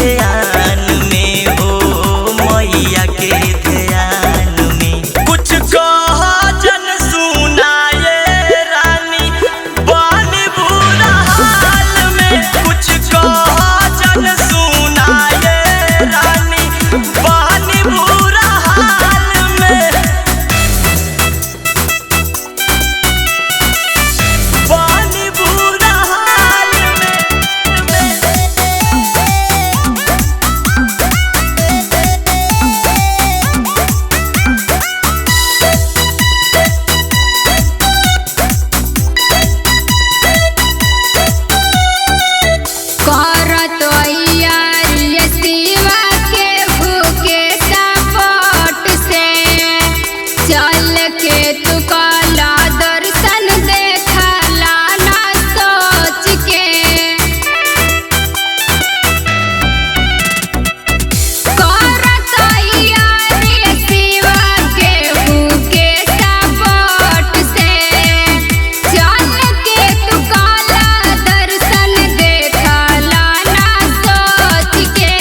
ध्यान में हो, मैया के ध्यान में। कुछ कहा जन सुनाए रानी बानी बुरा हाल में, कुछ कहा जन सुनाए रानी बानी बुरा हाल में, बानी बुरा हाल में। करत यारी शिवा के भूखे सपोर्ट से, चल के तू काला दर्शन देखला ना सोच के। करत यारी शिवा के भूखे सपोर्ट से, चल के तू काला दर्शन देखला ना सोच के।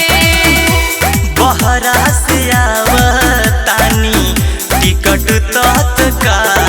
बहरा से आवतानी टिकट तत्काल